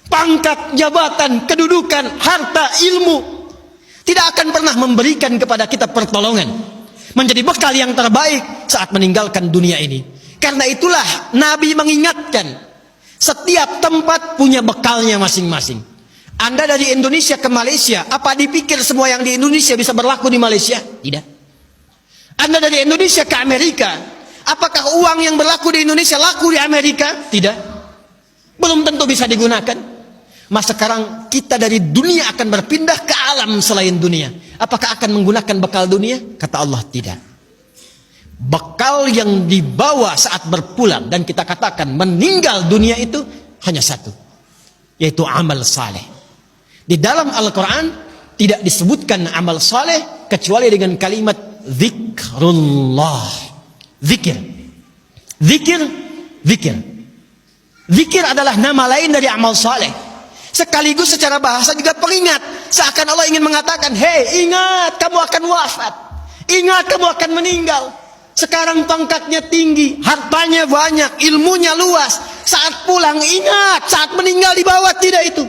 pangkat, jabatan, kedudukan, harta, ilmu, tidak akan pernah memberikan kepada kita pertolongan, menjadi bekal yang terbaik saat meninggalkan dunia ini. Karena itulah Nabi mengingatkan, setiap tempat punya bekalnya masing-masing. Anda dari Indonesia ke Malaysia, apa dipikir semua yang di Indonesia bisa berlaku di Malaysia? Tidak. Anda dari Indonesia ke Amerika, apakah uang yang berlaku di Indonesia laku di Amerika? Tidak. Belum tentu bisa digunakan. Mas sekarang kita dari dunia akan berpindah ke alam selain dunia. Apakah akan menggunakan bekal dunia? Kata Allah, tidak. Bekal yang dibawa saat berpulang dan kita katakan meninggal dunia itu hanya satu, yaitu amal saleh. Di dalam Al-Quran tidak disebutkan amal saleh kecuali dengan kalimat zikrullah. Zikir. Zikir. Zikir. Zikir adalah nama lain dari amal saleh. Sekaligus secara bahasa juga peringat. Seakan Allah ingin mengatakan, hei, ingat kamu akan wafat. Ingat kamu akan meninggal. Sekarang pangkatnya tinggi, hartanya banyak, ilmunya luas. Saat pulang ingat, saat meninggal dibawa tidak itu.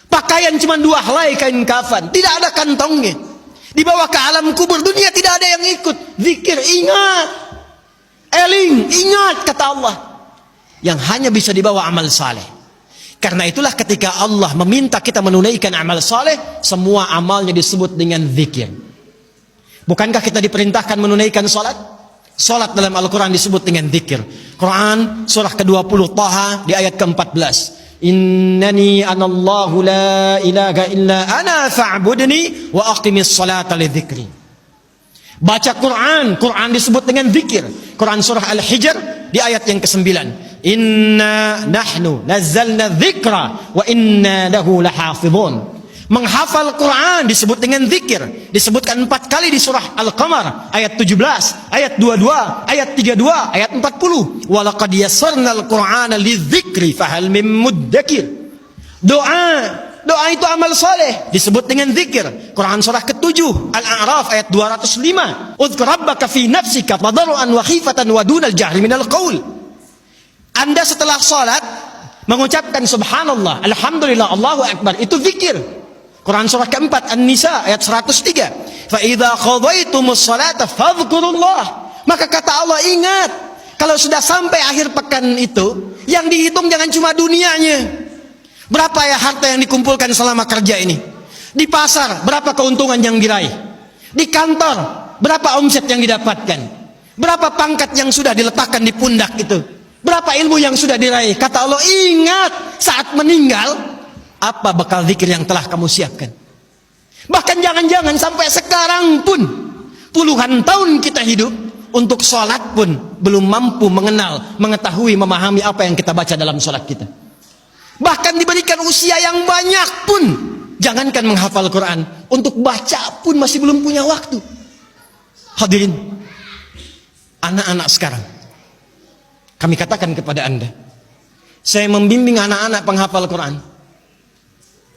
Pakaian cuma 2 helai kain kafan, tidak ada kantongnya. Dibawa ke alam kubur, dunia tidak ada yang ikut. Zikir, ingat. Eling, ingat, kata Allah. Yang hanya bisa dibawa amal saleh. Karena itulah ketika Allah meminta kita menunaikan amal saleh, semua amalnya disebut dengan zikir. Bukankah kita diperintahkan menunaikan salat? Salat dalam Al-Quran disebut dengan zikir. Quran surah ke-20 Taha di ayat ke-14. Innani anallahu la ilaha illa ana fa'budni wa aqimis salata li dzikri. Baca Quran, Quran disebut dengan zikir. Quran surah Al-Hijr di ayat yang ke-9. Inna nahnu nazzalna dzikra wa inna lahu lahafizun. Menghafal Quran disebut dengan zikir. Disebutkan 4 kali di surah Al-Qamar ayat 17, ayat 22, ayat 32, ayat 40. Walaqad yassarnal Qur'ana lidzikri fahal mim muddakir. Doa itu amal saleh disebut dengan zikir. Quran surah ke-7 Al-A'raf ayat 205. Udzkur rabbaka fi nafsika tadarruan wa khifatan wa dunal jahri minal qaul. Anda setelah salat mengucapkan subhanallah, alhamdulillah, Allahu akbar, itu zikir. Quran surah ke-4 An-Nisa ayat 103. Fa idza qadaytumus salata fadhkurullah. Maka kata Allah, ingat, kalau sudah sampai akhir pekan itu, yang dihitung jangan cuma dunianya. Berapa ya harta yang dikumpulkan selama kerja ini? Di pasar berapa keuntungan yang diraih? Di kantor berapa omset yang didapatkan? Berapa pangkat yang sudah diletakkan di pundak itu? Berapa ilmu yang sudah diraih? Kata Allah, ingat, saat meninggal apa bekal zikir yang telah kamu siapkan? Bahkan jangan-jangan sampai sekarang pun, puluhan tahun kita hidup, untuk sholat pun belum mampu mengenal, mengetahui, memahami apa yang kita baca dalam sholat kita. Bahkan diberikan usia yang banyak pun, jangankan menghafal Quran, untuk baca pun masih belum punya waktu. Hadirin, anak-anak sekarang, kami katakan kepada Anda, saya membimbing anak-anak penghafal Quran.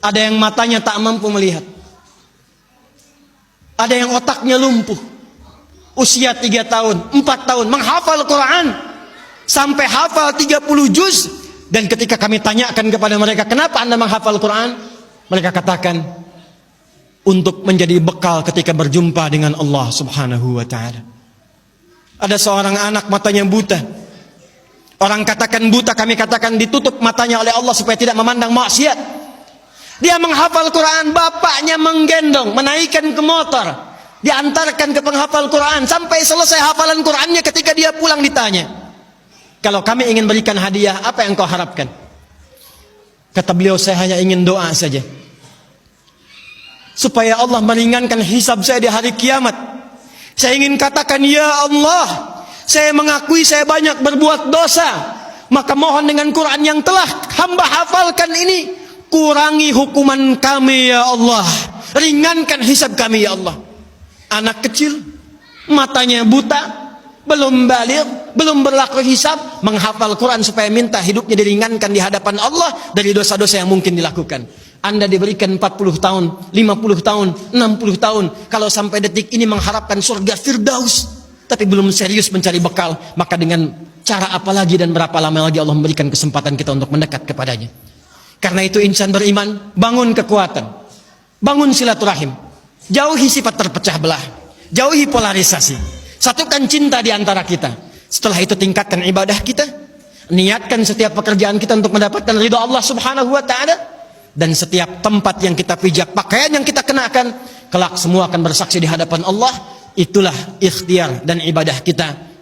Ada yang matanya tak mampu melihat. Ada yang otaknya lumpuh. Usia 3 tahun, 4 tahun, menghafal Quran. Sampai hafal 30 juz. Dan ketika kami tanyakan kepada mereka, kenapa Anda menghafal Quran? Mereka katakan, untuk menjadi bekal ketika berjumpa dengan Allah subhanahu wa ta'ala. Ada seorang anak matanya buta. Orang katakan buta, kami katakan ditutup matanya oleh Allah supaya tidak memandang maksiat. Dia menghafal Quran, bapaknya menggendong, menaikkan ke motor, diantarkan ke penghafal Quran sampai selesai hafalan Qurannya. Ketika dia pulang ditanya, kalau kami ingin berikan hadiah, apa yang kau harapkan? Kata beliau, saya hanya ingin doa saja, supaya Allah meringankan hisab saya di hari kiamat. Saya ingin katakan, ya Allah, saya mengakui saya banyak berbuat dosa, maka mohon dengan Quran yang telah hamba hafalkan ini, kurangi hukuman kami ya Allah, ringankan hisab kami ya Allah. Anak kecil, matanya buta, belum baligh, belum berlaku hisab, menghafal Quran supaya minta hidupnya diringankan di hadapan Allah dari dosa-dosa yang mungkin dilakukan. Anda diberikan 40 tahun, 50 tahun, 60 tahun, kalau sampai detik ini mengharapkan surga Firdaus, tapi belum serius mencari bekal, maka dengan cara apa lagi dan berapa lama lagi Allah memberikan kesempatan kita untuk mendekat kepadanya? Karena itu insan beriman, bangun kekuatan, bangun silaturahim, jauhi sifat terpecah belah, jauhi polarisasi, satukan cinta di antara kita. Setelah itu tingkatkan ibadah kita, niatkan setiap pekerjaan kita untuk mendapatkan ridha Allah Subhanahu wa taala, dan setiap tempat yang kita pijak, pakaian yang kita kenakan, kelak semua akan bersaksi di hadapan Allah. Itulah ikhtiar dan ibadah kita